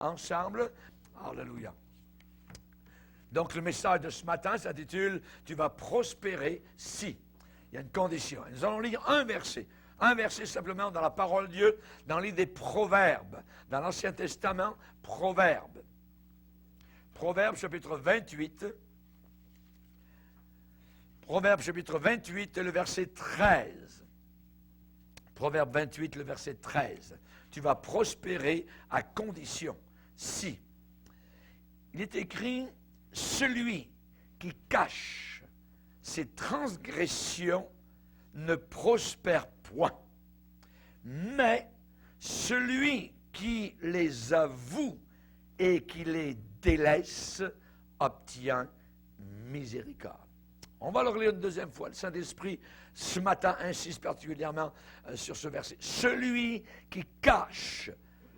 ensemble. Alléluia. Donc, le message de ce matin s'intitule « Tu vas prospérer si ». Il y a une condition. Et nous allons lire un verset simplement dans la parole de Dieu, dans le livre des Proverbes, dans l'Ancien Testament, Proverbes. Proverbes chapitre 28. Proverbes chapitre 28, le verset 13. Proverbe 28, le verset 13. Tu vas prospérer à condition si. Il est écrit, celui qui cache ses transgressions ne prospère point, mais celui qui les avoue et qui les délaisse obtient miséricorde. On va le relire une deuxième fois. Le Saint-Esprit, ce matin, insiste particulièrement sur ce verset. Celui qui cache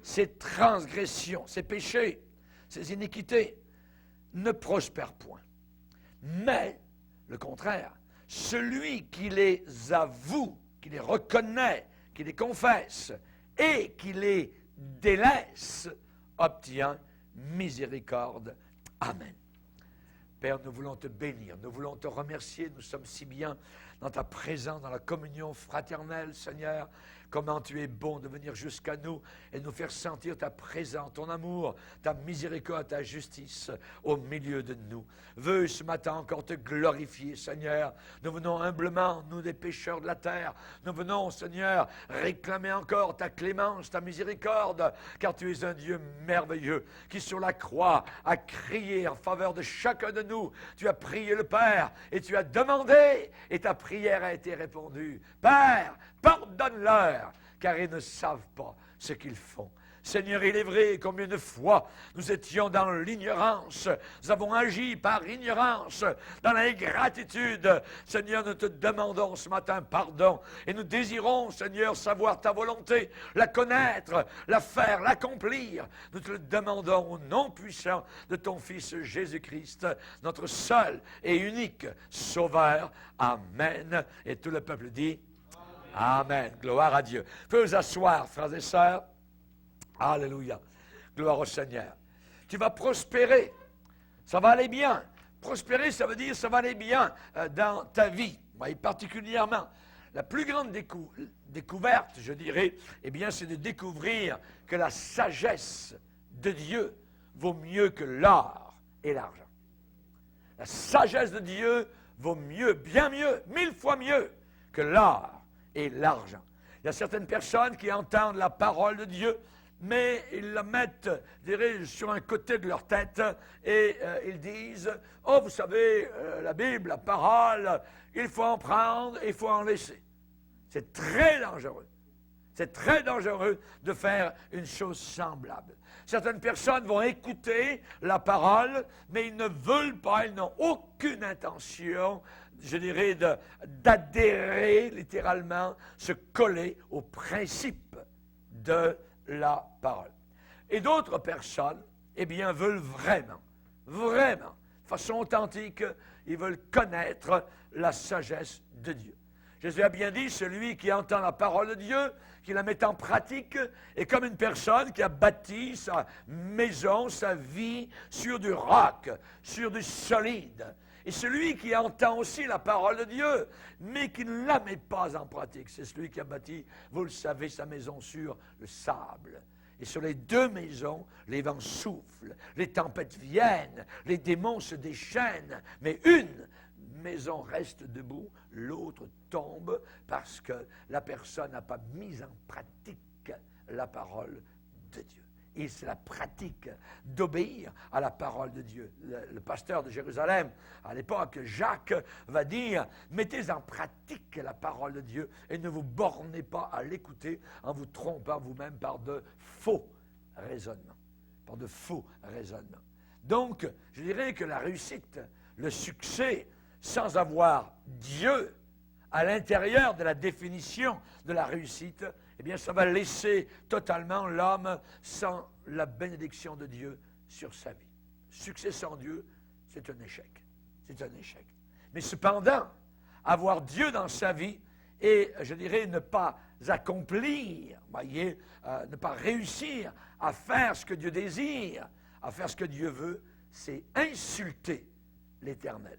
ses transgressions, ses péchés, ses iniquités, ne prospère point. Mais, le contraire, celui qui les avoue, qui les reconnaît, qui les confesse et qui les délaisse, obtient miséricorde. Amen. Père, nous voulons te bénir, nous voulons te remercier, nous sommes si bien dans ta présence, dans la communion fraternelle, Seigneur. Comment tu es bon de venir jusqu'à nous et nous faire sentir ta présence, ton amour, ta miséricorde, ta justice au milieu de nous. Veux ce matin encore te glorifier, Seigneur. Nous venons humblement, nous des pécheurs de la terre. Nous venons, Seigneur, réclamer encore ta clémence, ta miséricorde, car tu es un Dieu merveilleux qui sur la croix a crié en faveur de chacun de nous. Tu as prié le Père et tu as demandé et ta prière a été répondue. Père, pardonne-leur, car ils ne savent pas ce qu'ils font. Seigneur, il est vrai combien de fois nous étions dans l'ignorance, nous avons agi par ignorance, dans l'ingratitude. Seigneur, nous te demandons ce matin pardon et nous désirons, Seigneur, savoir ta volonté, la connaître, la faire, l'accomplir. Nous te le demandons au nom puissant de ton Fils Jésus-Christ, notre seul et unique Sauveur. Amen. Et tout le peuple dit Amen. Gloire à Dieu. Faites vous asseoir, frères et sœurs. Alléluia. Gloire au Seigneur. Tu vas prospérer. Ça va aller bien. Prospérer, ça veut dire ça va aller bien dans ta vie. Et particulièrement, la plus grande découverte, je dirais, eh bien, c'est de découvrir que la sagesse de Dieu vaut mieux que l'or et l'argent. La sagesse de Dieu vaut mieux, bien mieux, 1000 fois mieux que l'or et l'argent. Il y a certaines personnes qui entendent la parole de Dieu, mais ils la mettent, je dirais, sur un côté de leur tête et ils disent « Oh, vous savez, la Bible, la parole, il faut en prendre, il faut en laisser. » C'est très dangereux. C'est très dangereux de faire une chose semblable. Certaines personnes vont écouter la parole, mais ils ne veulent pas, ils n'ont aucune intention, je dirais, d'adhérer littéralement, se coller au principe de la parole. Et d'autres personnes, eh bien, veulent vraiment, de façon authentique, ils veulent connaître la sagesse de Dieu. Jésus a bien dit, celui qui entend la parole de Dieu, qui la met en pratique, est comme une personne qui a bâti sa maison, sa vie, sur du roc, sur du solide. Et celui qui entend aussi la parole de Dieu, mais qui ne la met pas en pratique, c'est celui qui a bâti, vous le savez, sa maison sur le sable. Et sur les deux maisons, les vents soufflent, les tempêtes viennent, les démons se déchaînent, mais une maison reste debout, l'autre tombe parce que la personne n'a pas mis en pratique la parole de Dieu. Et c'est la pratique d'obéir à la parole de Dieu. Le pasteur de Jérusalem, à l'époque, Jacques, va dire « Mettez en pratique la parole de Dieu et ne vous bornez pas à l'écouter en vous trompant vous-même par de faux raisonnements. » Par de faux raisonnements. Donc, je dirais que la réussite, le succès, sans avoir Dieu à l'intérieur de la définition de la réussite, eh bien, ça va laisser totalement l'homme sans la bénédiction de Dieu sur sa vie. Succès sans Dieu, c'est un échec. C'est un échec. Mais cependant, avoir Dieu dans sa vie, et, je dirais, ne pas accomplir, voyez, ne pas réussir à faire ce que Dieu désire, à faire ce que Dieu veut, c'est insulter l'Éternel.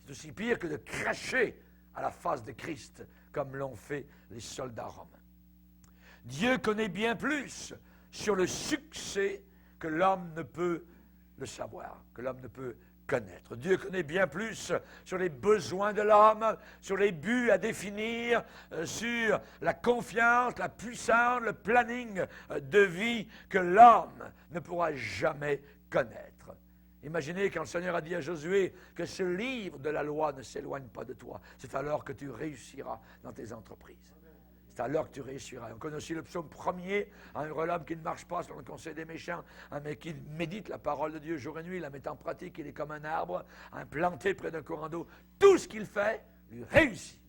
C'est aussi pire que de cracher à la face de Christ, comme l'ont fait les soldats romains. Dieu connaît bien plus sur le succès que l'homme ne peut le savoir, que l'homme ne peut connaître. Dieu connaît bien plus sur les besoins de l'homme, sur les buts à définir, sur la confiance, la puissance, le planning de vie que l'homme ne pourra jamais connaître. Imaginez quand le Seigneur a dit à Josué que ce livre de la loi ne s'éloigne pas de toi. C'est alors que tu réussiras dans tes entreprises. C'est alors que tu réussiras. On connaît aussi le psaume 1er, un heureux l'homme qui ne marche pas selon le conseil des méchants, mais qui médite la parole de Dieu jour et nuit, la met en pratique, il est comme un arbre, planté près d'un courant d'eau. Tout ce qu'il fait lui réussit.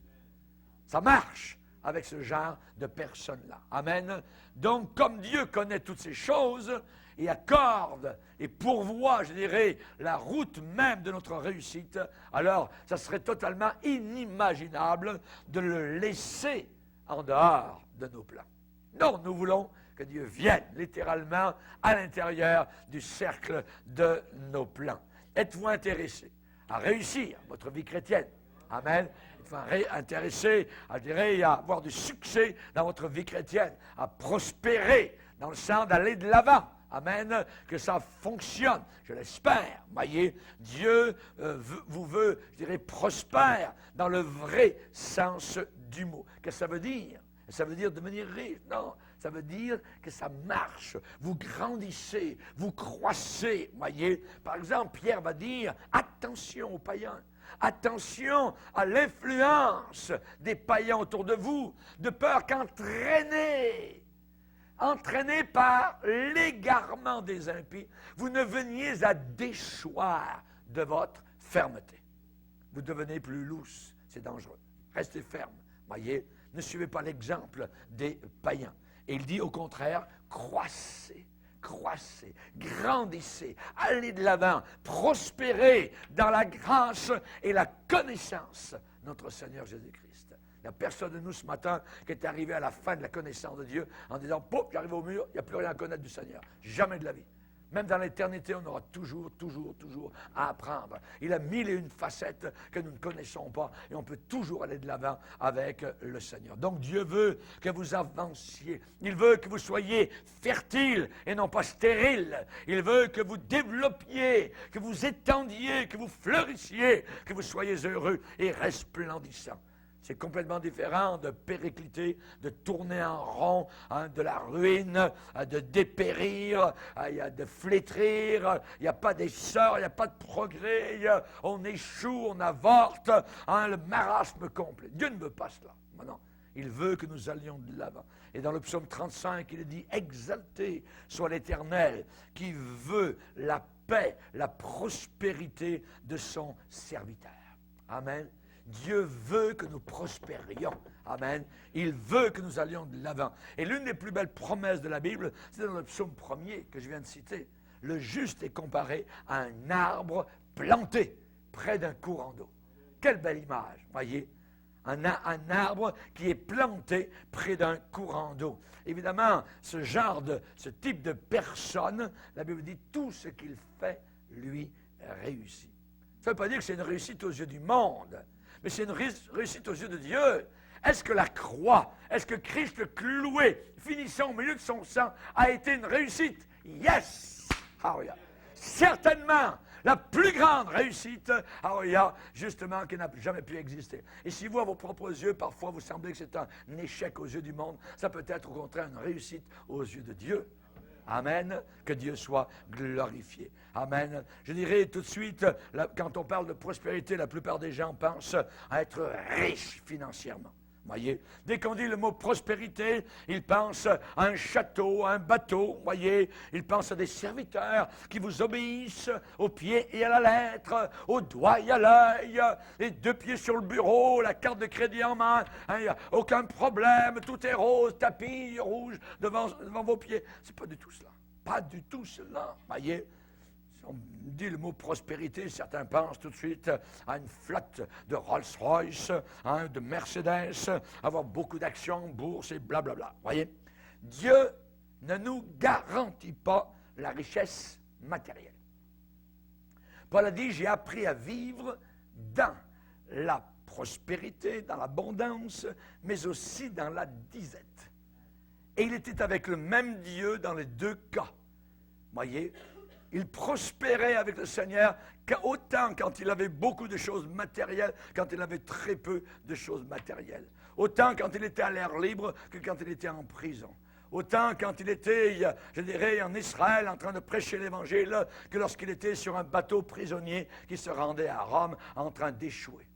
Ça marche avec ce genre de personnes-là. Amen. Donc, comme Dieu connaît toutes ces choses, et accorde et pourvoit, je dirais, la route même de notre réussite, alors ça serait totalement inimaginable de le laisser en dehors de nos plans. Non, nous voulons que Dieu vienne littéralement à l'intérieur du cercle de nos plans. Êtes-vous intéressé à réussir votre vie chrétienne? Amen. Êtes-vous intéressé, je dirais, à avoir du succès dans votre vie chrétienne, à prospérer dans le sens d'aller de l'avant? Amen, que ça fonctionne, je l'espère. Voyez, Dieu vous veut, je dirais, prospère dans le vrai sens du mot. Qu'est-ce que ça veut dire? Ça veut dire devenir riche? Non, ça veut dire que ça marche. Vous grandissez, vous croissez. Voyez, par exemple, Pierre va dire, attention aux païens. Attention à l'influence des païens autour de vous, de peur qu'entraînés par l'égarement des impies, vous ne veniez à déchoir de votre fermeté. Vous devenez plus lousse, c'est dangereux. Restez ferme, voyez, ne suivez pas l'exemple des païens. Et il dit au contraire, croissez, grandissez, allez de l'avant, prospérez dans la grâce et la connaissance de notre Seigneur Jésus-Christ. Il n'y a personne de nous ce matin qui est arrivé à la fin de la connaissance de Dieu en disant, pouf, j'arrive au mur, il n'y a plus rien à connaître du Seigneur. Jamais de la vie. Même dans l'éternité, on aura toujours à apprendre. Il a mille et une facettes que nous ne connaissons pas et on peut toujours aller de l'avant avec le Seigneur. Donc Dieu veut que vous avanciez. Il veut que vous soyez fertiles et non pas stériles. Il veut que vous développiez, que vous étendiez, que vous fleurissiez, que vous soyez heureux et resplendissants. C'est complètement différent de péricliter, de tourner en rond, de la ruine, de dépérir, de flétrir. Il n'y a pas d'essor, il n'y a pas de progrès. On échoue, on avorte, le marasme complet. Dieu ne veut pas cela. Non, il veut que nous allions de l'avant. Et dans le psaume 35, il est dit « Exalté soit l'Éternel qui veut la paix, la prospérité de son serviteur. » Amen. Dieu veut que nous prospérions. Amen. Il veut que nous allions de l'avant. Et l'une des plus belles promesses de la Bible, c'est dans le psaume 1er que je viens de citer. Le juste est comparé à un arbre planté près d'un courant d'eau. Quelle belle image, voyez. Un arbre qui est planté près d'un courant d'eau. Évidemment, ce type de personne, la Bible dit, tout ce qu'il fait, lui, réussit. Ça ne veut pas dire que c'est une réussite aux yeux du monde, mais c'est une réussite aux yeux de Dieu. Est-ce que la croix, est-ce que Christ cloué, finissant au milieu de son sang, a été une réussite? Yes! Alléluia. Certainement, la plus grande réussite, alléluia, justement, qui n'a jamais pu exister. Et si vous, à vos propres yeux, parfois, vous semblez que c'est un échec aux yeux du monde, ça peut être au contraire une réussite aux yeux de Dieu. Amen. Que Dieu soit glorifié. Amen. Je dirais tout de suite, quand on parle de prospérité, la plupart des gens pensent à être riches financièrement. Voyez, dès qu'on dit le mot prospérité, ils pensent à un château, à un bateau, voyez, ils pensent à des serviteurs qui vous obéissent au pied et à la lettre, au doigt et à l'œil, les deux pieds sur le bureau, la carte de crédit en main, il n'y a aucun problème, tout est rose, tapis rouge devant vos pieds. C'est pas du tout cela. Pas du tout cela, voyez. On dit le mot prospérité, certains pensent tout de suite à une flotte de Rolls-Royce, de Mercedes, avoir beaucoup d'actions en bourse et blablabla. Voyez, Dieu ne nous garantit pas la richesse matérielle. Paul a dit, j'ai appris à vivre dans la prospérité, dans l'abondance, mais aussi dans la disette. Et il était avec le même Dieu dans les deux cas. Voyez, il prospérait avec le Seigneur autant quand il avait beaucoup de choses matérielles, quand il avait très peu de choses matérielles. Autant quand il était à l'air libre que quand il était en prison. Autant quand il était, je dirais, en Israël en train de prêcher l'Évangile que lorsqu'il était sur un bateau prisonnier qui se rendait à Rome en train d'échouer.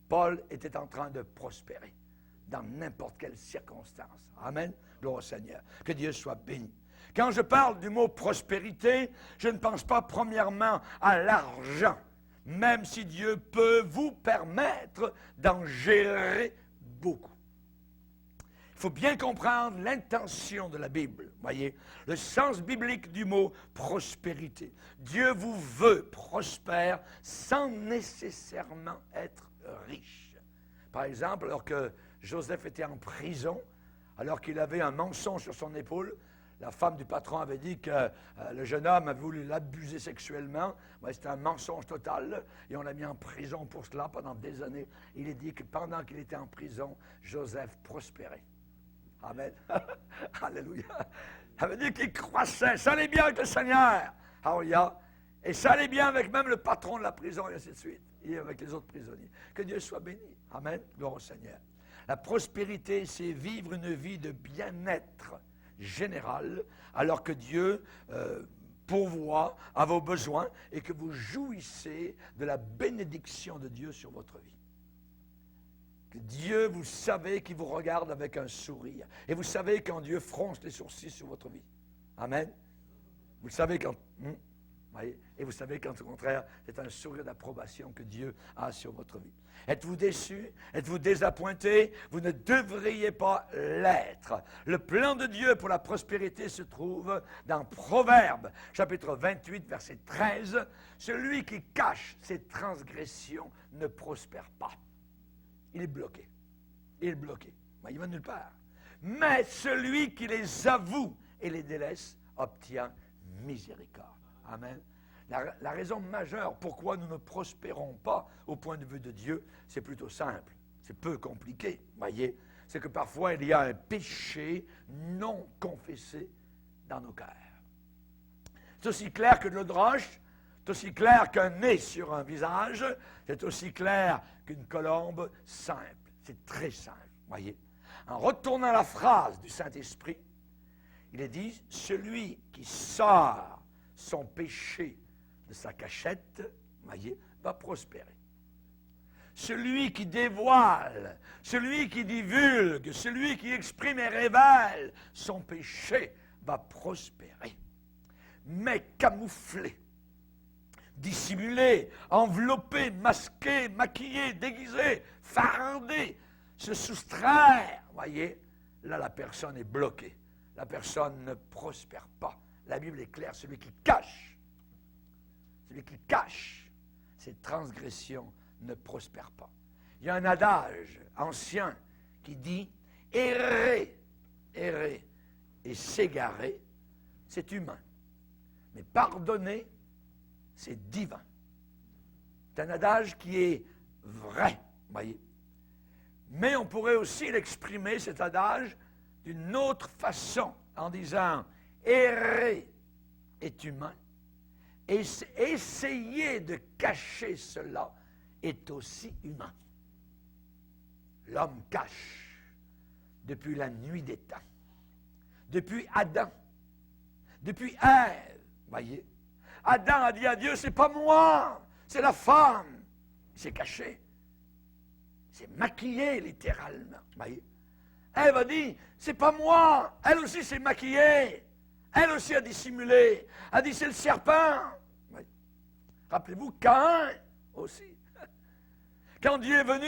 Paul était en train de prospérer dans n'importe quelle circonstance. Amen. Gloire au Seigneur. Que Dieu soit béni. Quand je parle du mot prospérité, je ne pense pas premièrement à l'argent, même si Dieu peut vous permettre d'en gérer beaucoup. Il faut bien comprendre l'intention de la Bible, voyez, le sens biblique du mot prospérité. Dieu vous veut prospère sans nécessairement être riche. Par exemple, alors que Joseph était en prison, alors qu'il avait un mensonge sur son épaule, la femme du patron avait dit que le jeune homme avait voulu l'abuser sexuellement. C'était un mensonge total. Et on l'a mis en prison pour cela pendant des années. Il est dit que pendant qu'il était en prison, Joseph prospérait. Amen. Alléluia. Ça veut dire qu'il croissait. Ça allait bien avec le Seigneur. Alléluia. Et ça allait bien avec même le patron de la prison et ainsi de suite. Et avec les autres prisonniers. Que Dieu soit béni. Amen. Gloire au Seigneur. La prospérité, c'est vivre une vie de bien-être général, alors que Dieu pourvoit à vos besoins et que vous jouissez de la bénédiction de Dieu sur votre vie. Que Dieu, vous savez, qu'il vous regarde avec un sourire. Et vous savez quand Dieu fronce les sourcils sur votre vie. Amen. Vous le savez quand... voyez, et vous savez qu'en au contraire, c'est un sourire d'approbation que Dieu a sur votre vie. Êtes-vous déçu? Êtes-vous désappointé? Vous ne devriez pas l'être. Le plan de Dieu pour la prospérité se trouve dans Proverbes, chapitre 28, verset 13. Celui qui cache ses transgressions ne prospère pas. Il est bloqué. Il est bloqué. Il ne va nulle part. Mais celui qui les avoue et les délaisse obtient miséricorde. Amen. La raison majeure pourquoi nous ne prospérons pas au point de vue de Dieu, c'est plutôt simple. C'est peu compliqué, voyez. C'est que parfois il y a un péché non confessé dans nos cœurs. C'est aussi clair que de l'eau de roche, c'est aussi clair qu'un nez sur un visage, c'est aussi clair qu'une colombe simple. C'est très simple, voyez. En retournant la phrase du Saint-Esprit, il est dit, celui qui sort son péché de sa cachette, voyez, va prospérer. Celui qui dévoile, celui qui divulgue, celui qui exprime et révèle son péché va prospérer. Mais camouflé, dissimulé, enveloppé, masqué, maquillé, déguisé, fardé, se soustraire, voyez, là la personne est bloquée. La personne ne prospère pas. La Bible est claire, celui qui cache ses transgressions ne prospère pas. Il y a un adage ancien qui dit « errer et s'égarer, c'est humain. Mais pardonner, c'est divin. » C'est un adage qui est vrai, voyez. Mais on pourrait aussi l'exprimer, cet adage, d'une autre façon, en disant « errer est humain, et essayer de cacher cela est aussi humain. » L'homme cache depuis la nuit des temps, depuis Adam, depuis Ève, voyez. Adam a dit à Dieu, c'est pas moi, c'est la femme. Il s'est caché, il s'est maquillé littéralement, voyez. Ève a dit, c'est pas moi, elle aussi s'est maquillée, elle aussi a dissimulé, a dit c'est le serpent. Oui. Rappelez-vous, Caïn aussi. Quand Dieu est venu,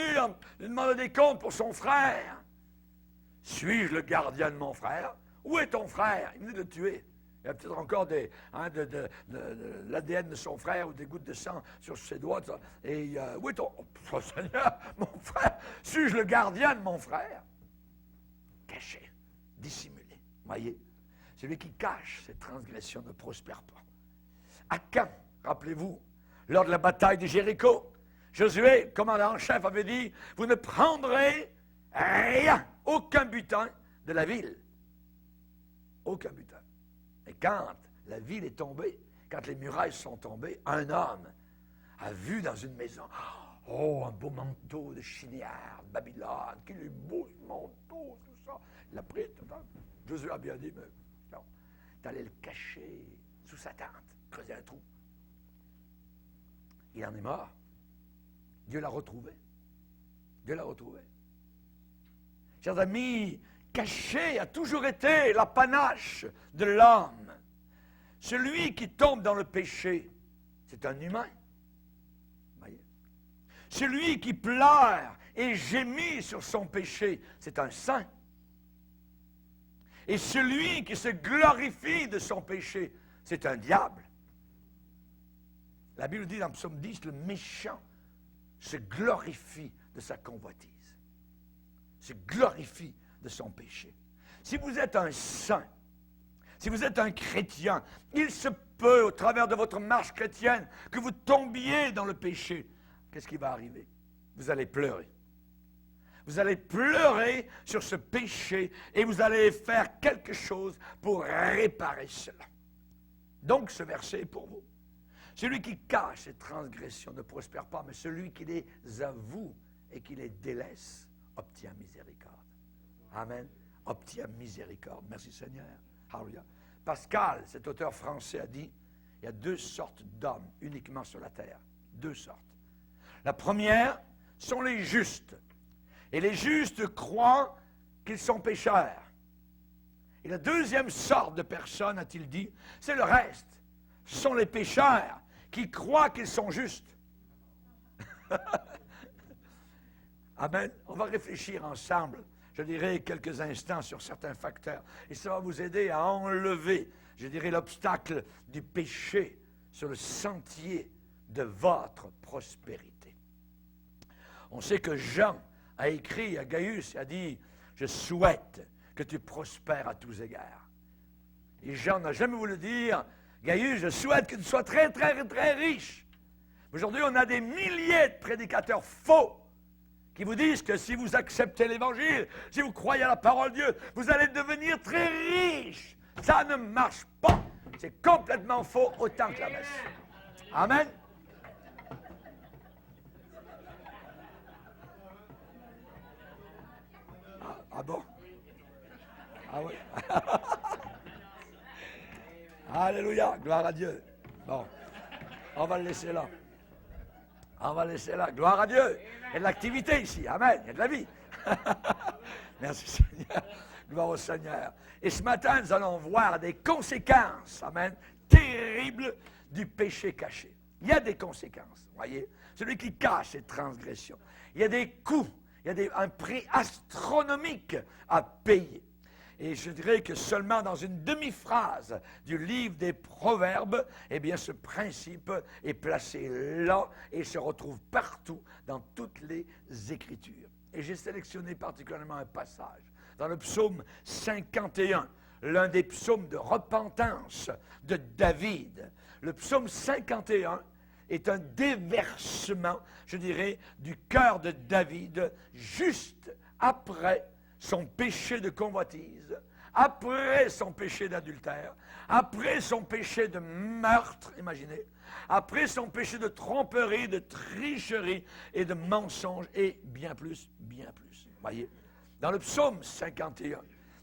il demande des comptes pour son frère. Suis-je le gardien de mon frère? Où est ton frère? Il venait de le tuer. Il y a peut-être encore de l'ADN de son frère ou des gouttes de sang sur ses doigts. Tout ça. Et oui, oh, Seigneur, mon frère, suis-je le gardien de mon frère? Caché, dissimulé. Voyez, celui qui cache ses transgressions ne prospère pas. Achan, rappelez-vous, lors de la bataille de Jéricho, Josué, commandant en chef, avait dit, vous ne prendrez rien, aucun butin de la ville. Aucun butin. Et quand la ville est tombée, quand les murailles sont tombées, un homme a vu dans une maison, oh, un beau manteau de chinière, de Babylone, qu'il est beau ce manteau, tout ça. Il l'a pris, Josué a bien dit, mais non, tu allais le cacher sous sa tente, creuser un trou. Il en est mort. Dieu l'a retrouvé. Dieu l'a retrouvé. Chers amis, caché a toujours été l'apanage de l'homme. Celui qui tombe dans le péché, c'est un humain. Voyez? Celui qui pleure et gémit sur son péché, c'est un saint. Et celui qui se glorifie de son péché, c'est un diable. La Bible dit dans Psaume 10, le méchant se glorifie de sa convoitise, se glorifie de son péché. Si vous êtes un saint, si vous êtes un chrétien, il se peut, au travers de votre marche chrétienne, que vous tombiez dans le péché. Qu'est-ce qui va arriver? Vous allez pleurer. Vous allez pleurer sur ce péché et vous allez faire quelque chose pour réparer cela. Donc, ce verset est pour vous. Celui qui cache ses transgressions ne prospère pas, mais celui qui les avoue et qui les délaisse obtient miséricorde. Amen. Obtient miséricorde. Merci Seigneur. Alléluia. Pascal, cet auteur français, a dit, il y a deux sortes d'hommes uniquement sur la terre. Deux sortes. La première sont les justes. Et les justes croient qu'ils sont pécheurs. Et la deuxième sorte de personnes, a-t-il dit, c'est le reste. Ce sont les pécheurs qui croient qu'ils sont justes. Amen. On va réfléchir ensemble, je dirais, quelques instants sur certains facteurs. Et ça va vous aider à enlever, je dirais, l'obstacle du péché sur le sentier de votre prospérité. On sait que Jean a écrit à Gaius, a dit, je souhaite que tu prospères à tous égards. Et Jean n'a jamais voulu dire, Gaius, je souhaite que tu sois très, très, très riche. Aujourd'hui, on a des milliers de prédicateurs faux qui vous disent que si vous acceptez l'Évangile, si vous croyez à la parole de Dieu, vous allez devenir très riche. Ça ne marche pas. C'est complètement faux, autant que la messe. Amen. Ah bon? Ah oui. Alléluia, gloire à Dieu. Bon, on va le laisser là. On va le laisser là. Gloire à Dieu. Il y a de l'activité ici. Amen. Il y a de la vie. Merci Seigneur. Gloire au Seigneur. Et ce matin, nous allons voir des conséquences, amen, terribles du péché caché. Il y a des conséquences, voyez. Celui qui cache ses transgressions. Il y a des coûts. Il y a un prix astronomique à payer. Et je dirais que seulement dans une demi-phrase du livre des Proverbes, eh bien, ce principe est placé là et se retrouve partout dans toutes les Écritures. Et j'ai sélectionné particulièrement un passage dans le psaume 51, l'un des psaumes de repentance de David. Le psaume 51 est un déversement, je dirais, du cœur de David, juste après son péché de convoitise, après son péché d'adultère, après son péché de meurtre, imaginez, après son péché de tromperie, de tricherie et de mensonge, et bien plus, bien plus. Voyez, dans le psaume 51,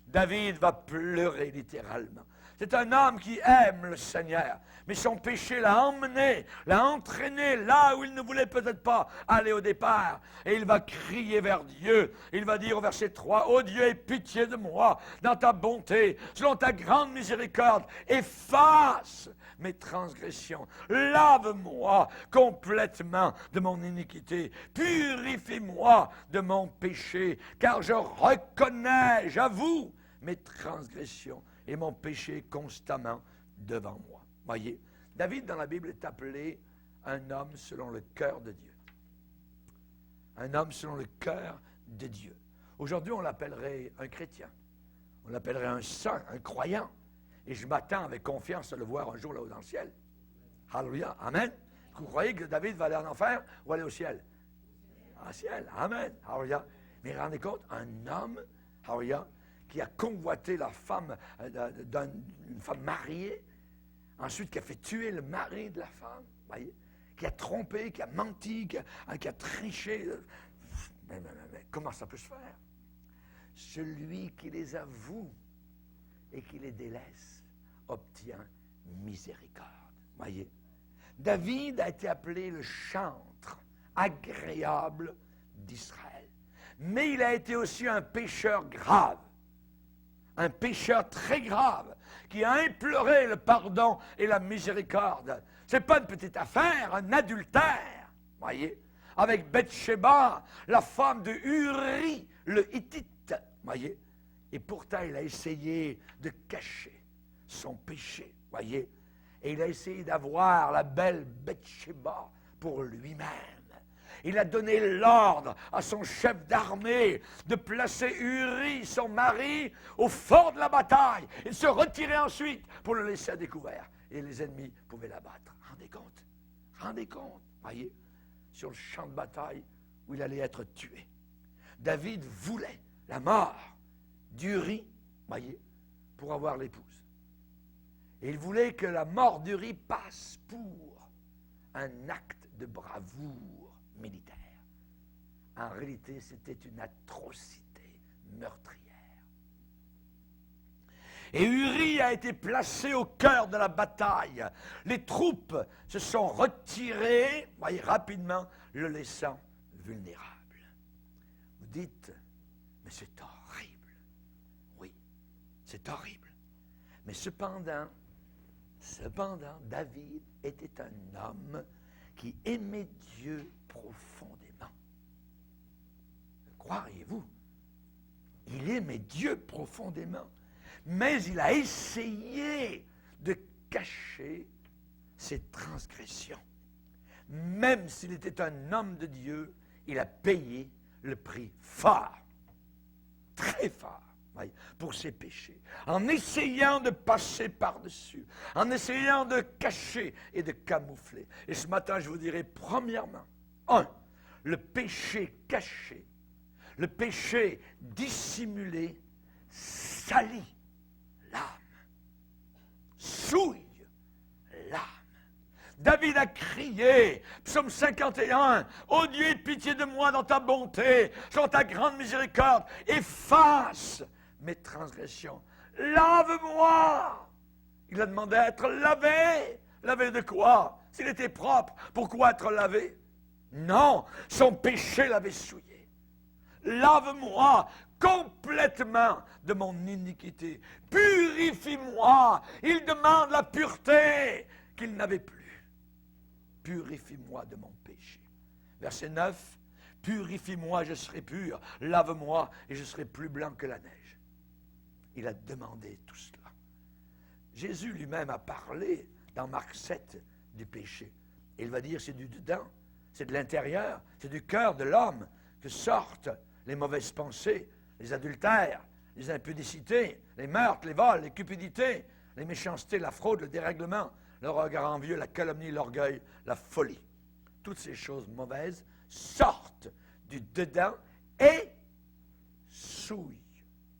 David va pleurer littéralement. C'est un homme qui aime le Seigneur, mais son péché l'a emmené, l'a entraîné là où il ne voulait peut-être pas aller au départ. Et il va crier vers Dieu. Il va dire au verset 3, « Ô Dieu, aie pitié de moi, dans ta bonté, selon ta grande miséricorde, efface mes transgressions, lave-moi complètement de mon iniquité, purifie-moi de mon péché, car je reconnais, j'avoue mes transgressions. » et mon péché est constamment devant moi. Voyez, David dans la Bible est appelé un homme selon le cœur de Dieu. Un homme selon le cœur de Dieu. Aujourd'hui, on l'appellerait un chrétien. On l'appellerait un saint, un croyant. Et je m'attends avec confiance à le voir un jour là-haut dans le ciel. Alléluia. Amen. Vous croyez que David va aller en enfer ou aller au ciel? Au ciel. Amen. Alléluia. Mais rendez compte, un homme, alléluia, qui a convoité la femme d'une femme mariée, ensuite qui a fait tuer le mari de la femme, voyez, qui a trompé, qui a menti, qui a triché. Mais comment ça peut se faire? Celui qui les avoue et qui les délaisse obtient miséricorde. Voyez, David a été appelé le chantre agréable d'Israël. Mais il a été aussi un pécheur grave. Un pécheur très grave qui a imploré le pardon et la miséricorde. Ce n'est pas une petite affaire, un adultère, voyez, avec Bathsheba, la femme de Uri, le Hittite, voyez. Et pourtant, il a essayé de cacher son péché, voyez. Et il a essayé d'avoir la belle Bathsheba pour lui-même. Il a donné l'ordre à son chef d'armée de placer Uri, son mari, au fort de la bataille et de se retirer ensuite pour le laisser à découvert. Et les ennemis pouvaient l'abattre. Rendez compte, voyez, sur le champ de bataille où il allait être tué. David voulait la mort d'Uri, voyez, pour avoir l'épouse. Et il voulait que la mort d'Uri passe pour un acte de bravoure militaire. En réalité, c'était une atrocité meurtrière. Et Uri a été placé au cœur de la bataille. Les troupes se sont retirées, voyez, rapidement, le laissant vulnérable. Vous dites, mais c'est horrible. Oui, c'est horrible. Mais cependant, David était un homme qui aimait Dieu profondément. Croiriez-vous? Il aimait Dieu profondément. Mais il a essayé de cacher ses transgressions. Même s'il était un homme de Dieu, il a payé le prix fort, très fort, pour ses péchés, en essayant de passer par-dessus, en essayant de cacher et de camoufler. Et ce matin, je vous dirai, premièrement, le péché caché, le péché dissimulé salit l'âme, souille l'âme. David a crié, psaume 51, « Ô Dieu, aie pitié de moi dans ta bonté, dans ta grande miséricorde, efface mes transgressions, lave-moi !» Il a demandé à être lavé. Lavé de quoi? S'il était propre, pourquoi être lavé? Non, son péché l'avait souillé. Lave-moi complètement de mon iniquité. Purifie-moi. Il demande la pureté qu'il n'avait plus. Purifie-moi de mon péché. Verset 9. Purifie-moi, je serai pur. Lave-moi et je serai plus blanc que la neige. Il a demandé tout cela. Jésus lui-même a parlé dans Marc 7 du péché. Et il va dire c'est du dedans, c'est de l'intérieur, c'est du cœur de l'homme que sortent les mauvaises pensées, les adultères, les impudicités, les meurtres, les vols, les cupidités, les méchancetés, la fraude, le dérèglement, le regard envieux, la calomnie, l'orgueil, la folie. Toutes ces choses mauvaises sortent du dedans et souillent.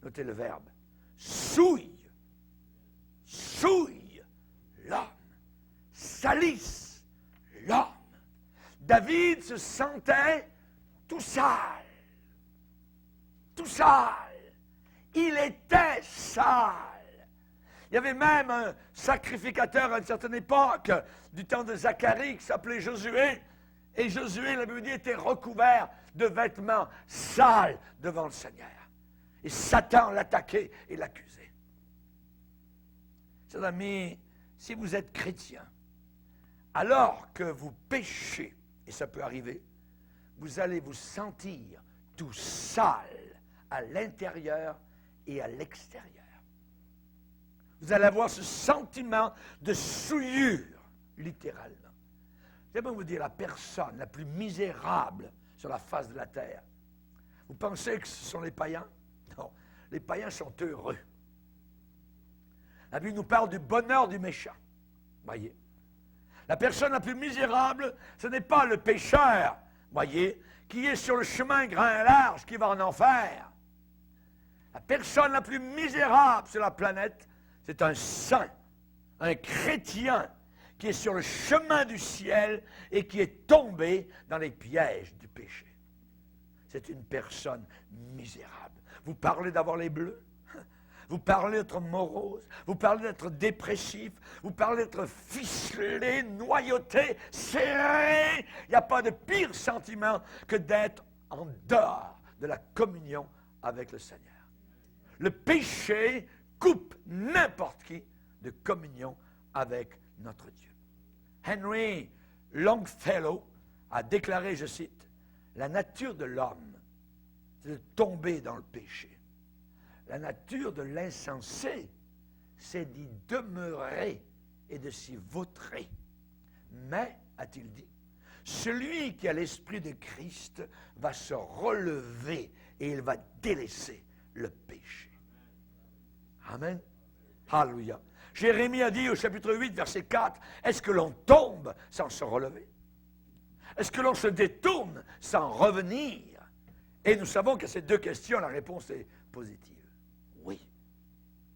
Notez le verbe. Souillent l'homme, salissent l'homme. David se sentait tout sale. Tout sale. Il était sale. Il y avait même un sacrificateur à une certaine époque, du temps de Zacharie, qui s'appelait Josué. Et Josué, la Bible dit, était recouvert de vêtements sales devant le Seigneur. Et Satan l'attaquait et l'accusait. Chers amis, si vous êtes chrétien, alors que vous péchez, et ça peut arriver, vous allez vous sentir tout sale à l'intérieur et à l'extérieur. Vous allez avoir ce sentiment de souillure, littéralement. J'aimerais vous dire, la personne la plus misérable sur la face de la terre, vous pensez que ce sont les païens? Non, les païens sont heureux. La Bible nous parle du bonheur du méchant. Voyez. La personne la plus misérable, ce n'est pas le pécheur, voyez, qui est sur le chemin grand et large, qui va en enfer. La personne la plus misérable sur la planète, c'est un saint, un chrétien, qui est sur le chemin du ciel et qui est tombé dans les pièges du péché. C'est une personne misérable. Vous parlez d'avoir les bleus? Vous parlez d'être morose, vous parlez d'être dépressif, vous parlez d'être ficelé, noyauté, serré. Il n'y a pas de pire sentiment que d'être en dehors de la communion avec le Seigneur. Le péché coupe n'importe qui de communion avec notre Dieu. Henry Longfellow a déclaré, je cite, « La nature de l'homme, c'est de tomber dans le péché. La nature de l'insensé, c'est d'y demeurer et de s'y vautrer. Mais, a-t-il dit, celui qui a l'esprit de Christ va se relever et il va délaisser le péché. » Amen. Alléluia. Jérémie a dit au chapitre 8, verset 4, « Est-ce que l'on tombe sans se relever? Est-ce que l'on se détourne sans revenir? » Et nous savons qu'à ces deux questions, la réponse est positive. Oui.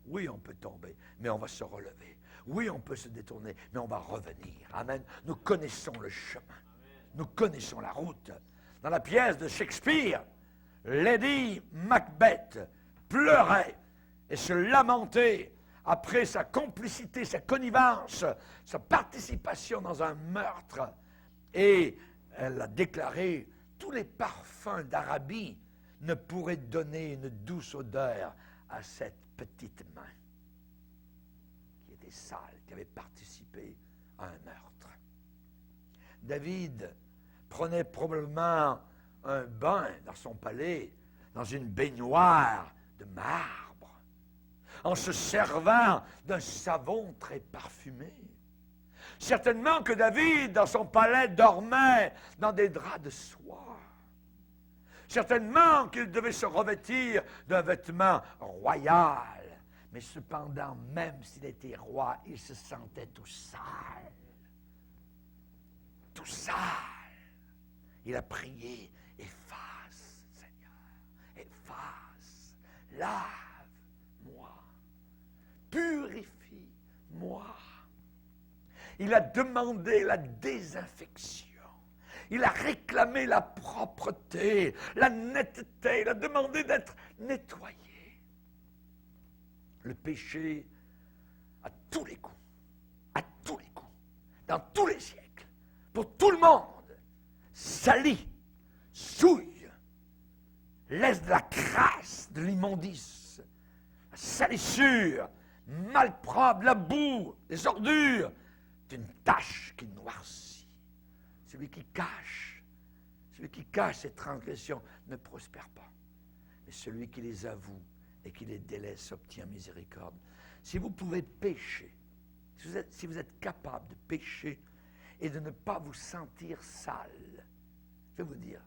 Oui, on peut tomber, mais on va se relever. Oui, on peut se détourner, mais on va revenir. Amen. Nous connaissons le chemin. Nous connaissons la route. Dans la pièce de Shakespeare, Lady Macbeth pleurait et se lamentait après sa complicité, sa connivence, sa participation dans un meurtre. Et elle a déclaré, tous les parfums d'Arabie ne pourraient donner une douce odeur à cette petite main qui était sale, qui avait participé à un meurtre. David prenait probablement un bain dans son palais, dans une baignoire de marbre, en se servant d'un savon très parfumé. Certainement que David, dans son palais, dormait dans des draps de soie. Certainement qu'il devait se revêtir d'un vêtement royal. Mais cependant, même s'il était roi, il se sentait tout sale. Tout sale. Il a prié, efface, Seigneur, efface, lave-moi, purifie-moi. Il a demandé la désinfection. Il a réclamé la propreté, la netteté. Il a demandé d'être nettoyé. Le péché, à tous les coups, dans tous les siècles, pour tout le monde, salit, souille, laisse de la crasse, de l'immondice, la salissure, malpropre, la boue, les ordures. C'est une tache qui noircit. Celui qui cache ses transgressions ne prospère pas. Mais celui qui les avoue et qui les délaisse obtient miséricorde. Si vous pouvez pécher, si vous êtes capable de pécher et de ne pas vous sentir sale, je vais vous dire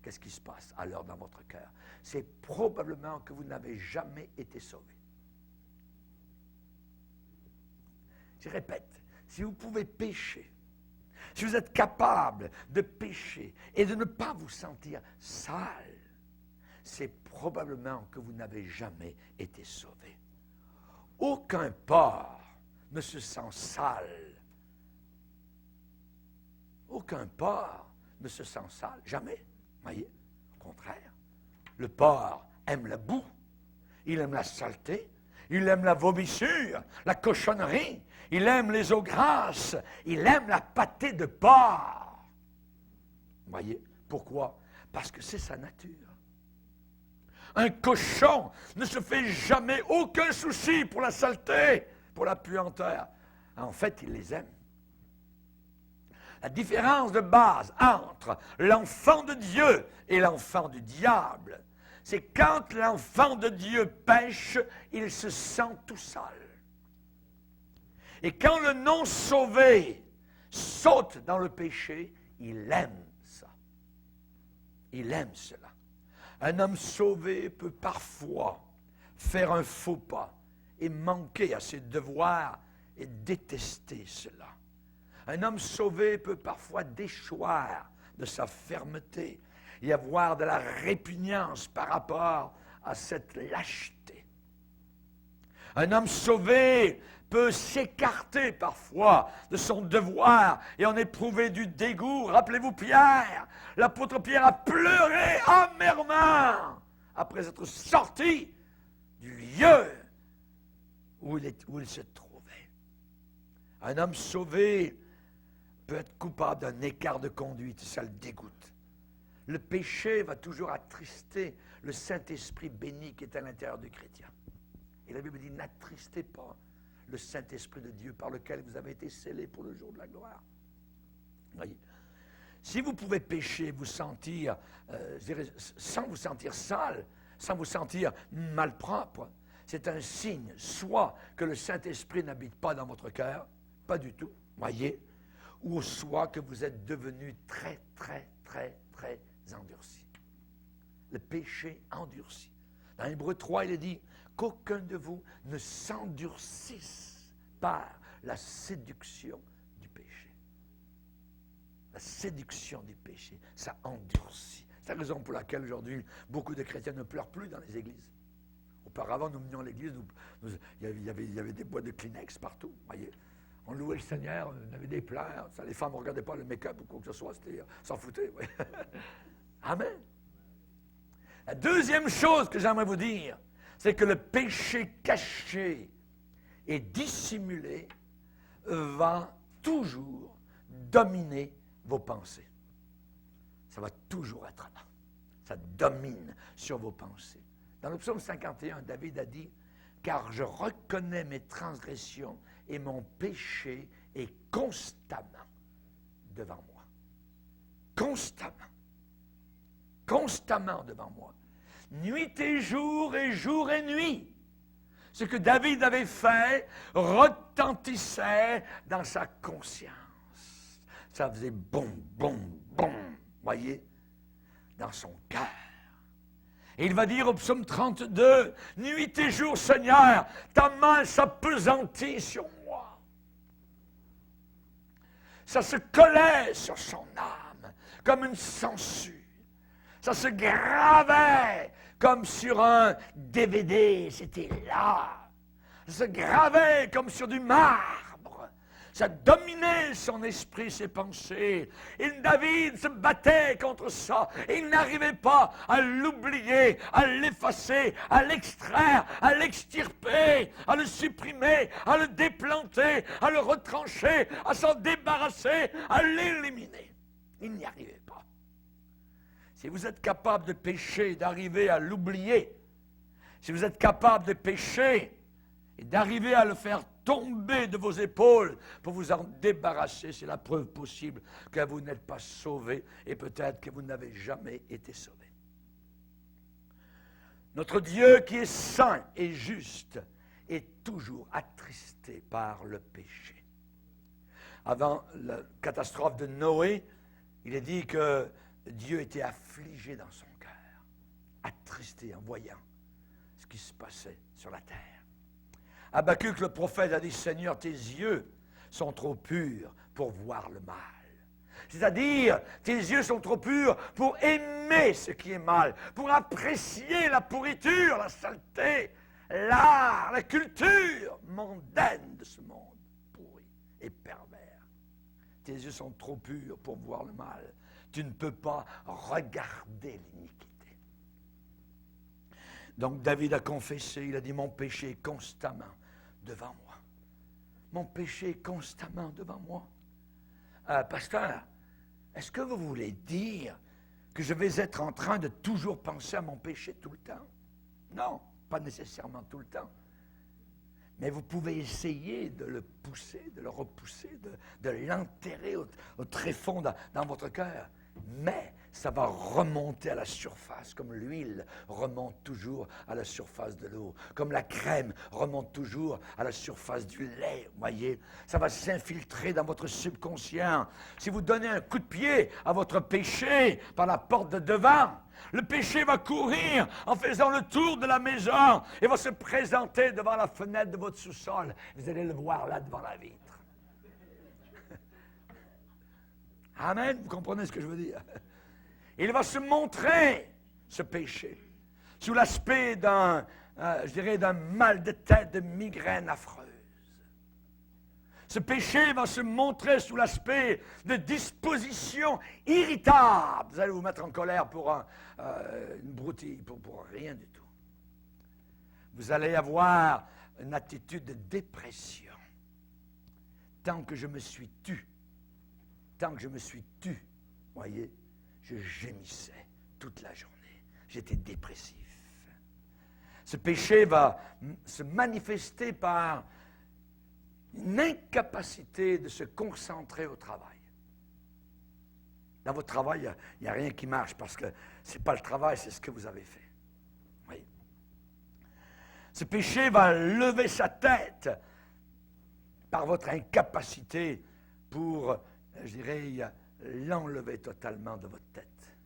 qu'est-ce qui se passe alors dans votre cœur. C'est probablement que vous n'avez jamais été sauvé. Je répète, si vous pouvez pécher, si vous êtes capable de pécher et de ne pas vous sentir sale, c'est probablement que vous n'avez jamais été sauvé. Aucun porc ne se sent sale. Aucun porc ne se sent sale, jamais. Voyez, au contraire. Le porc aime la boue, il aime la saleté, il aime la vomissure, la cochonnerie, il aime les eaux grasses, il aime la pâtée de porc. Voyez, pourquoi? Parce que c'est sa nature. Un cochon ne se fait jamais aucun souci pour la saleté, pour la puanteur. En fait, il les aime. La différence de base entre l'enfant de Dieu et l'enfant du diable, c'est quand l'enfant de Dieu pêche, il se sent tout sale. Et quand le non-sauvé saute dans le péché, il aime ça. Il aime cela. Un homme sauvé peut parfois faire un faux pas et manquer à ses devoirs et détester cela. Un homme sauvé peut parfois déchoir de sa fermeté et avoir de la répugnance par rapport à cette lâcheté. Un homme sauvé peut s'écarter parfois de son devoir et en éprouver du dégoût. Rappelez-vous Pierre, l'apôtre Pierre a pleuré amèrement après être sorti du lieu où il se trouvait. Un homme sauvé peut être coupable d'un écart de conduite, ça le dégoûte. Le péché va toujours attrister le Saint-Esprit béni qui est à l'intérieur du chrétien. Et la Bible dit, n'attristez pas le Saint-Esprit de Dieu par lequel vous avez été scellés pour le jour de la gloire. Voyez, si vous pouvez pécher, vous sentir, sans vous sentir sale, sans vous sentir malpropre, c'est un signe, soit que le Saint-Esprit n'habite pas dans votre cœur, pas du tout, voyez, ou soit que vous êtes devenu très, très, très, très endurci. Le péché endurci. Dans Hébreux 3, il est dit qu'aucun de vous ne s'endurcisse par la séduction du péché. La séduction du péché, ça endurcit. C'est la raison pour laquelle aujourd'hui, beaucoup de chrétiens ne pleurent plus dans les églises. Auparavant, nous venions à l'église, il y avait des boîtes de Kleenex partout, voyez. On louait le Seigneur, on avait des pleurs, ça, les femmes ne regardaient pas le make-up ou quoi que ce soit, s'en foutaient. Oui. Amen. La deuxième chose que j'aimerais vous dire, c'est que le péché caché et dissimulé va toujours dominer vos pensées. Ça va toujours être là. Ça domine sur vos pensées. Dans le psaume 51, David a dit « Car je reconnais mes transgressions et mon péché est constamment devant moi. » Constamment. Constamment devant moi. Nuit et jour et nuit. Ce que David avait fait retentissait dans sa conscience. Ça faisait boum, boum, boum, voyez, dans son cœur. Et il va dire au psaume 32, « Nuit et jour, Seigneur, ta main s'appesantit sur moi. » Ça se collait sur son âme comme une sangsue. Ça se gravait comme sur un DVD, c'était là. Ça se gravait comme sur du marbre. Ça dominait son esprit, ses pensées. Et David se battait contre ça. Et il n'arrivait pas à l'oublier, à l'effacer, à l'extraire, à l'extirper, à le supprimer, à le déplanter, à le retrancher, à s'en débarrasser, à l'éliminer. Il n'y arrivait pas. Si vous êtes capable de pécher, d'arriver à l'oublier, si vous êtes capable de pécher et d'arriver à le faire tomber de vos épaules pour vous en débarrasser, c'est la preuve possible que vous n'êtes pas sauvé et peut-être que vous n'avez jamais été sauvé. Notre Dieu qui est saint et juste est toujours attristé par le péché. Avant la catastrophe de Noé, il est dit que Dieu était affligé dans son cœur, attristé en voyant ce qui se passait sur la terre. Habakkuk, le prophète, a dit « Seigneur, tes yeux sont trop purs pour voir le mal. » C'est-à-dire, tes yeux sont trop purs pour aimer ce qui est mal, pour apprécier la pourriture, la saleté, l'art, la culture mondaine de ce monde pourri et pervers. Tes yeux sont trop purs pour voir le mal. Tu ne peux pas regarder l'iniquité. Donc David a confessé, il a dit, mon péché est constamment devant moi. Mon péché est constamment devant moi. Pasteur, est-ce que vous voulez dire que je vais être en train de toujours penser à mon péché tout le temps? Non, pas nécessairement tout le temps. Mais vous pouvez essayer de le pousser, de le repousser, de l'enterrer au tréfonds dans votre cœur. Mais ça va remonter à la surface, comme l'huile remonte toujours à la surface de l'eau, comme la crème remonte toujours à la surface du lait, voyez. Ça va s'infiltrer dans votre subconscient. Si vous donnez un coup de pied à votre péché par la porte de devant, le péché va courir en faisant le tour de la maison et va se présenter devant la fenêtre de votre sous-sol. Vous allez le voir là devant la vitre. Amen, vous comprenez ce que je veux dire? Il va se montrer, ce péché, sous l'aspect d'un mal de tête, de migraine affreuse. Ce péché va se montrer sous l'aspect de disposition irritable. Vous allez vous mettre en colère pour une broutille, pour rien du tout. Vous allez avoir une attitude de dépression. Tant que je me suis tu, voyez, je gémissais toute la journée. J'étais dépressif. Ce péché va se manifester par une incapacité de se concentrer au travail. Dans votre travail, il n'y a rien qui marche parce que ce n'est pas le travail, c'est ce que vous avez fait. Oui. Ce péché va lever sa tête par votre incapacité pour, l'enlever totalement de votre tête,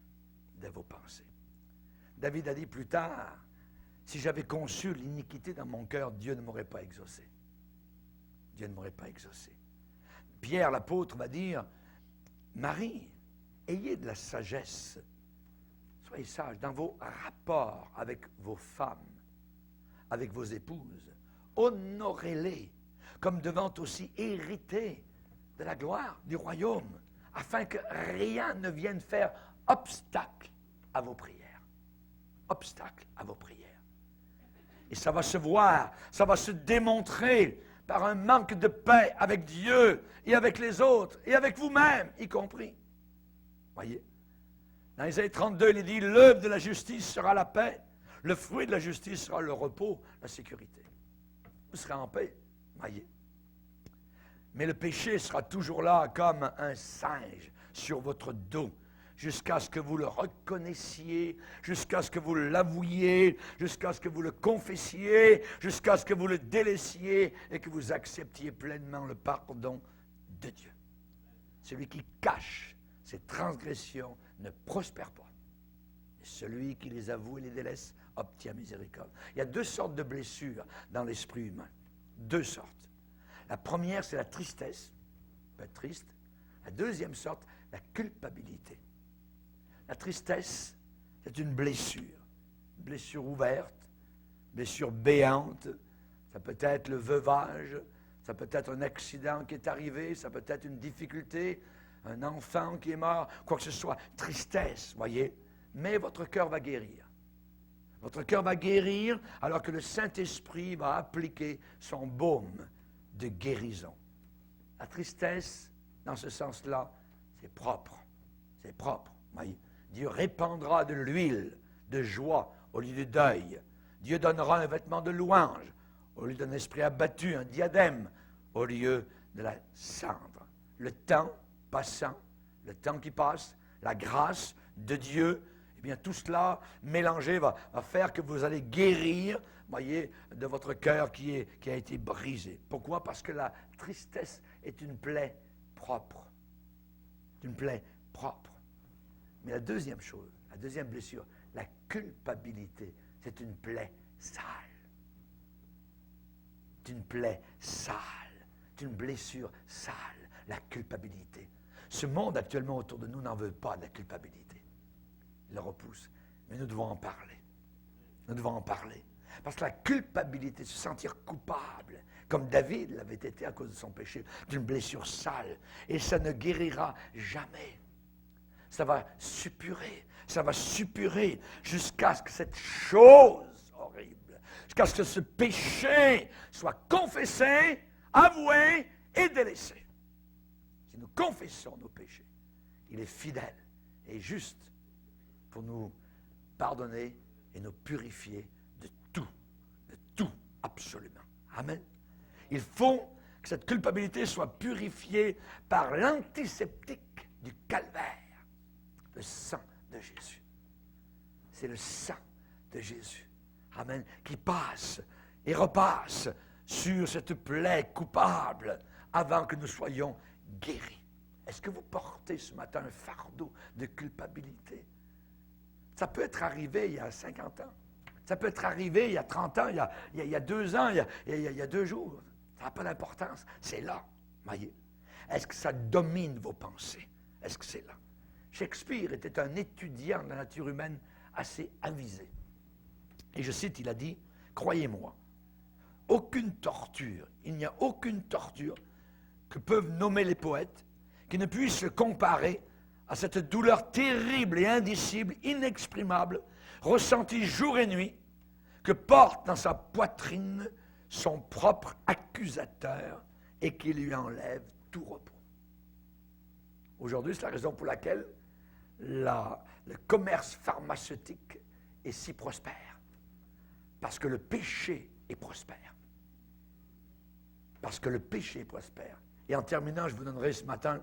de vos pensées. David a dit plus tard, si j'avais conçu l'iniquité dans mon cœur, Dieu ne m'aurait pas exaucé. Dieu ne m'aurait pas exaucé. Pierre l'apôtre va dire, Marie, ayez de la sagesse, soyez sages dans vos rapports avec vos femmes, avec vos épouses, honorez-les comme devant aussi hériter de la gloire du royaume, afin que rien ne vienne faire obstacle à vos prières. Obstacle à vos prières. Et ça va se voir, ça va se démontrer par un manque de paix avec Dieu et avec les autres et avec vous-même, y compris. Voyez? Dans Isaïe 32, il dit, l'œuvre de la justice sera la paix, le fruit de la justice sera le repos, la sécurité. Vous serez en paix, voyez? Mais le péché sera toujours là comme un singe sur votre dos, jusqu'à ce que vous le reconnaissiez, jusqu'à ce que vous l'avouiez, jusqu'à ce que vous le confessiez, jusqu'à ce que vous le délaissiez et que vous acceptiez pleinement le pardon de Dieu. Celui qui cache ses transgressions ne prospère pas. Et celui qui les avoue et les délaisse obtient miséricorde. Il y a deux sortes de blessures dans l'esprit humain. Deux sortes. La première, c'est la tristesse, peut être triste. La deuxième sorte, la culpabilité. La tristesse, c'est une blessure ouverte, blessure béante. Ça peut être le veuvage, ça peut être un accident qui est arrivé, ça peut être une difficulté, un enfant qui est mort, quoi que ce soit. Tristesse, voyez. Mais votre cœur va guérir. Votre cœur va guérir alors que le Saint-Esprit va appliquer son baume de guérison. La tristesse, dans ce sens-là, c'est propre. C'est propre, voyez. Dieu répandra de l'huile de joie au lieu du deuil. Dieu donnera un vêtement de louange au lieu d'un esprit abattu, un diadème au lieu de la cendre. Le temps passant, le temps qui passe, la grâce de Dieu, eh bien tout cela mélangé va faire que vous allez guérir, voyez, de votre cœur qui a été brisé. Pourquoi? Parce que la tristesse est une plaie propre. Une plaie propre. Mais la deuxième chose, la deuxième blessure, la culpabilité, c'est une plaie sale. C'est une plaie sale. C'est une blessure sale, la culpabilité. Ce monde actuellement autour de nous n'en veut pas de la culpabilité. Il le repousse. Mais nous devons en parler. Nous devons en parler. Parce que la culpabilité, se sentir coupable, comme David l'avait été à cause de son péché, c'est une blessure sale. Et ça ne guérira jamais. Ça va suppurer jusqu'à ce que cette chose horrible, jusqu'à ce que ce péché soit confessé, avoué et délaissé. Si nous confessons nos péchés, il est fidèle et juste pour nous pardonner et nous purifier de tout, absolument. Amen. Il faut que cette culpabilité soit purifiée par l'antiseptique du calvaire, le sang de Jésus. C'est le sang de Jésus. Amen. Qui passe et repasse sur cette plaie coupable avant que nous soyons guéris. Est-ce que vous portez ce matin un fardeau de culpabilité? Ça peut être arrivé il y a 50 ans. Ça peut être arrivé il y a 30 ans, il y a 2 ans, il y a 2 jours. Ça n'a pas d'importance. C'est là. Voyez. Est-ce que ça domine vos pensées? Est-ce que c'est là? Shakespeare était un étudiant de la nature humaine assez avisé. Et je cite, il a dit, « Croyez-moi, aucune torture, il n'y a aucune torture que peuvent nommer les poètes qui ne puisse se comparer à cette douleur terrible et indicible, inexprimable, ressentie jour et nuit, que porte dans sa poitrine son propre accusateur et qui lui enlève tout repos. » Aujourd'hui, c'est la raison pour laquelle le commerce pharmaceutique est si prospère. Parce que le péché est prospère. Parce que le péché est prospère. Et en terminant, je vous donnerai ce matin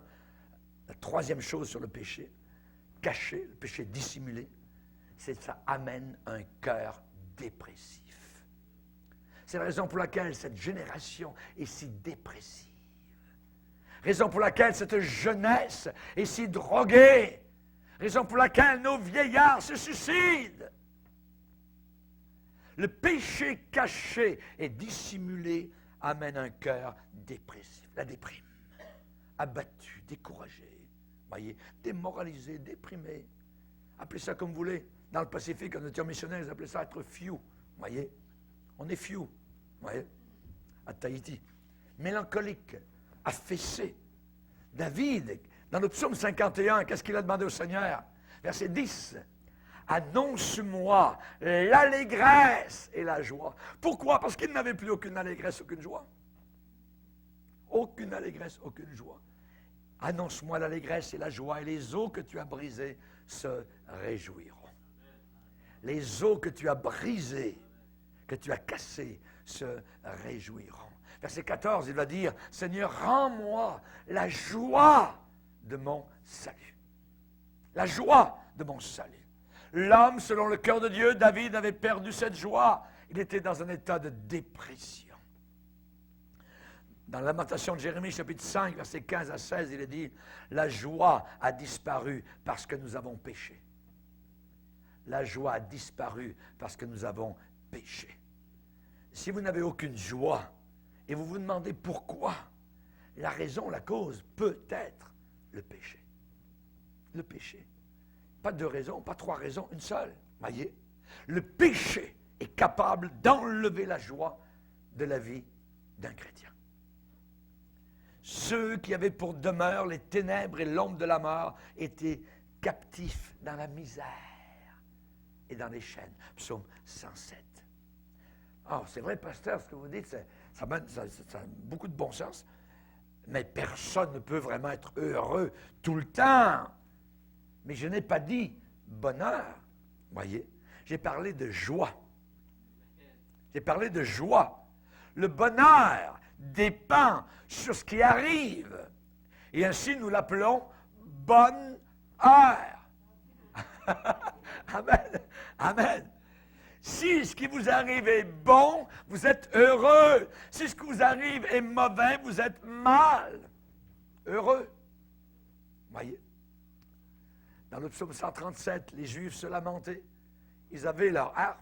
la 3e chose sur le péché, caché, le péché dissimulé, c'est que ça amène un cœur dépressif. C'est la raison pour laquelle cette génération est si dépressive. Raison pour laquelle cette jeunesse est si droguée. Raison pour laquelle nos vieillards se suicident. Le péché caché et dissimulé amène un cœur dépressif, la déprime, abattu, découragé, voyez, démoralisé, déprimé. Appelez ça comme vous voulez. Dans le Pacifique, quand on était missionnaire, ils appelaient ça être few, voyez. On est few, voyez, à Tahiti. Mélancolique, affaissé. David, dans le psaume 51, qu'est-ce qu'il a demandé au Seigneur? Verset 10. Annonce-moi l'allégresse et la joie. Pourquoi? Parce qu'il n'avait plus aucune allégresse, aucune joie. Aucune allégresse, aucune joie. Annonce-moi l'allégresse et la joie, et les eaux que tu as brisées se réjouiront. Les eaux que tu as brisées, que tu as cassées, se réjouiront. Verset 14, il va dire, « Seigneur, rends-moi la joie de mon salut. » La joie de mon salut. L'homme, selon le cœur de Dieu, David avait perdu cette joie. Il était dans un état de dépression. Dans la Lamentation de Jérémie, chapitre 5, versets 15 à 16, il est dit, « La joie a disparu parce que nous avons péché. » La joie a disparu parce que nous avons péché. Si vous n'avez aucune joie, et vous vous demandez pourquoi, la raison, la cause peut être le péché. Le péché. Pas 2 raisons, pas 3 raisons, une seule. Voyez, le péché est capable d'enlever la joie de la vie d'un chrétien. Ceux qui avaient pour demeure les ténèbres et l'ombre de la mort étaient captifs dans la misère et dans les chaînes. Psaume 107. Ah, c'est vrai, pasteur, ce que vous dites, ça a beaucoup de bon sens, mais personne ne peut vraiment être heureux tout le temps. Mais je n'ai pas dit bonheur, voyez. J'ai parlé de joie. J'ai parlé de joie. Le bonheur dépend sur ce qui arrive. Et ainsi, nous l'appelons bonne heure. Amen. Amen. Si ce qui vous arrive est bon, vous êtes heureux. Si ce qui vous arrive est mauvais, vous êtes mal. Heureux. Voyez. Dans le psaume 137, les Juifs se lamentaient. Ils avaient leur harpe.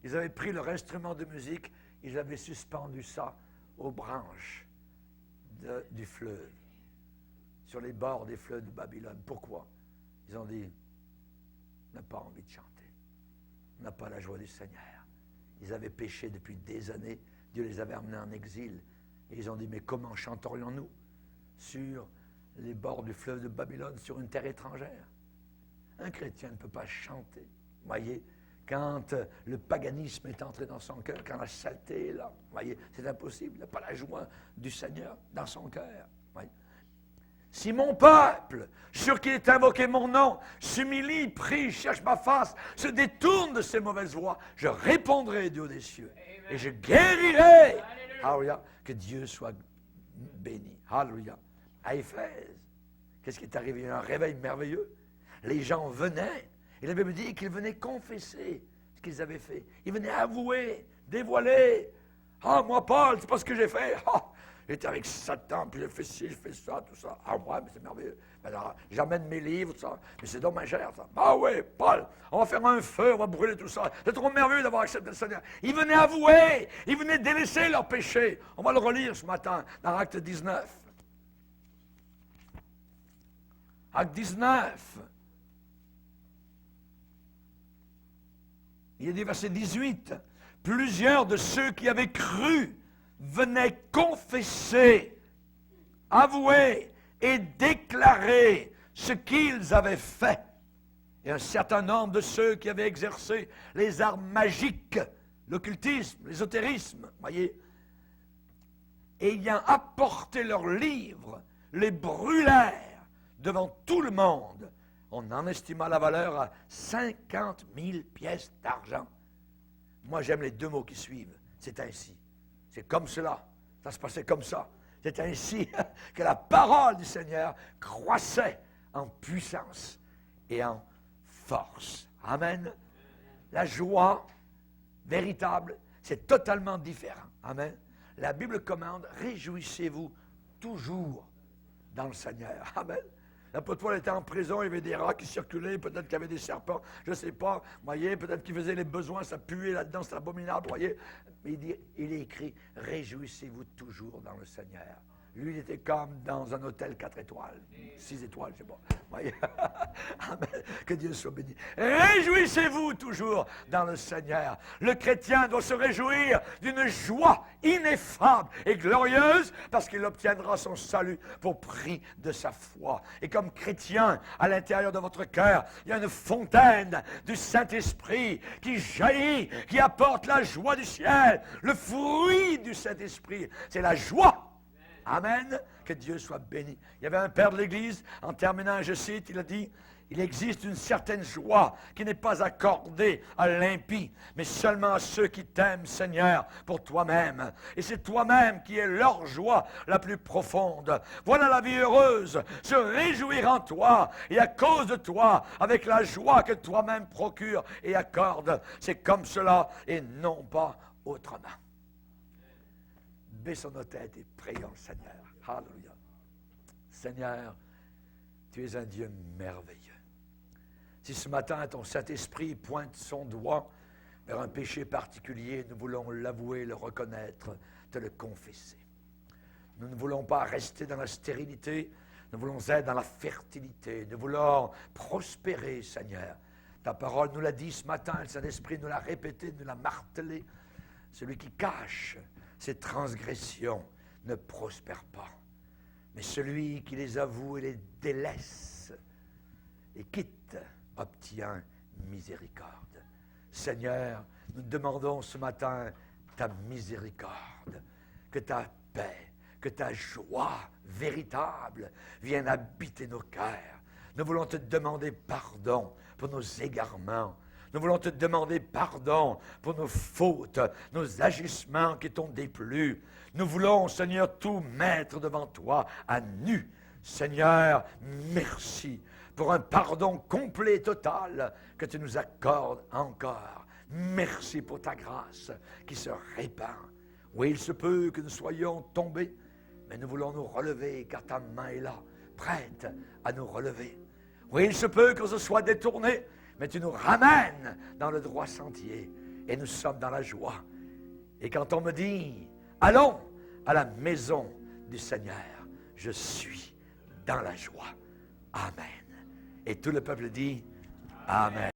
Ils avaient pris leur instrument de musique. Ils avaient suspendu ça aux branches du fleuve, sur les bords des fleuves de Babylone. Pourquoi? Ils ont dit, on n'a pas envie de chanter. On n'a pas la joie du Seigneur. Ils avaient péché depuis des années. Dieu les avait amenés en exil. Et ils ont dit, mais comment chanterions-nous sur les bords du fleuve de Babylone, sur une terre étrangère? Un chrétien ne peut pas chanter. Voyez, quand le paganisme est entré dans son cœur, quand la saleté est là, voyez, c'est impossible. Il n'a pas la joie du Seigneur dans son cœur. Voyez. Si mon peuple, sur qui est invoqué mon nom, s'humilie, prie, cherche ma face, se détourne de ses mauvaises voies, je répondrai du haut des cieux. Amen. Et je guérirai. Alléluia. Que Dieu soit béni. Alléluia. À Éphèse, qu'est-ce qui est arrivé? Un réveil merveilleux. les gens venaient, et la Bible dit qu'ils venaient confesser ce qu'ils avaient fait. Ils venaient avouer, dévoiler. Ah, moi, Paul, c'est pas ce que j'ai fait. Ah, j'étais avec Satan, puis j'ai fait ci, j'ai fait ça, tout ça. Ah, ouais, mais c'est merveilleux. Alors, j'amène mes livres, tout ça. Mais c'est dommagère, ça. Ah oui, Paul, on va faire un feu, on va brûler tout ça. C'est trop merveilleux d'avoir accepté le Seigneur. Ils venaient avouer, ils venaient délaisser leurs péchés. On va le relire ce matin dans Acte 19. Acte 19. Il y a des versets 18. Plusieurs de ceux qui avaient cru venaient confesser, avouer et déclarer ce qu'ils avaient fait. Et un certain nombre de ceux qui avaient exercé les arts magiques, l'occultisme, l'ésotérisme, voyez, ayant apporté leurs livres, les brûlèrent devant tout le monde. On en estima la valeur à 50 000 pièces d'argent. Moi, j'aime les deux mots qui suivent. C'est ainsi. C'est comme cela. Ça se passait comme ça. C'est ainsi que la parole du Seigneur croissait en puissance et en force. Amen. La joie véritable, c'est totalement différent. Amen. La Bible commande, réjouissez-vous toujours dans le Seigneur. Amen. L'apôtre Paul était en prison, il y avait des rats qui circulaient, peut-être qu'il y avait des serpents, je ne sais pas, voyez, peut-être qu'il faisait les besoins, ça puait là-dedans, c'est abominable, voyez. Mais il est écrit, réjouissez-vous toujours dans le Seigneur. Lui, il était comme dans un hôtel 4 étoiles, 6 étoiles, je ne sais pas. Voyez? Amen. Que Dieu soit béni. Réjouissez-vous toujours dans le Seigneur. Le chrétien doit se réjouir d'une joie ineffable et glorieuse parce qu'il obtiendra son salut pour prix de sa foi. Et comme chrétien, à l'intérieur de votre cœur, il y a une fontaine du Saint-Esprit qui jaillit, qui apporte la joie du ciel. Le fruit du Saint-Esprit, c'est la joie. Amen. Que Dieu soit béni. Il y avait un père de l'Église, en terminant, je cite, il a dit, il existe une certaine joie qui n'est pas accordée à l'impie, mais seulement à ceux qui t'aiment, Seigneur, pour toi-même. Et c'est toi-même qui es leur joie la plus profonde. Voilà la vie heureuse, se réjouir en toi et à cause de toi, avec la joie que toi-même procures et accordes. C'est comme cela et non pas autrement. Baissons nos têtes et prions le Seigneur. Alléluia. Seigneur, tu es un Dieu merveilleux. Si ce matin, ton Saint-Esprit pointe son doigt vers un péché particulier, nous voulons l'avouer, le reconnaître, te le confesser. Nous ne voulons pas rester dans la stérilité, nous voulons être dans la fertilité. Nous voulons prospérer, Seigneur. Ta parole nous l'a dit ce matin, le Saint-Esprit nous l'a répété, nous l'a martelé. Celui qui cache ses transgressions ne prospère pas. Mais celui qui les avoue et les délaisse et quitte obtient miséricorde. Seigneur, nous demandons ce matin ta miséricorde, que ta paix, que ta joie véritable vienne habiter nos cœurs. Nous voulons te demander pardon pour nos égarements. Nous voulons te demander pardon pour nos fautes, nos agissements qui t'ont déplu. Nous voulons, Seigneur, tout mettre devant toi à nu. Seigneur, merci pour un pardon complet et total que tu nous accordes encore. Merci pour ta grâce qui se répand. Oui, il se peut que nous soyons tombés, mais nous voulons nous relever car ta main est là, prête à nous relever. Oui, il se peut qu'on se soit détourné, mais tu nous ramènes dans le droit sentier et nous sommes dans la joie. Et quand on me dit, allons à la maison du Seigneur, je suis dans la joie. Amen. Et tout le peuple dit, Amen.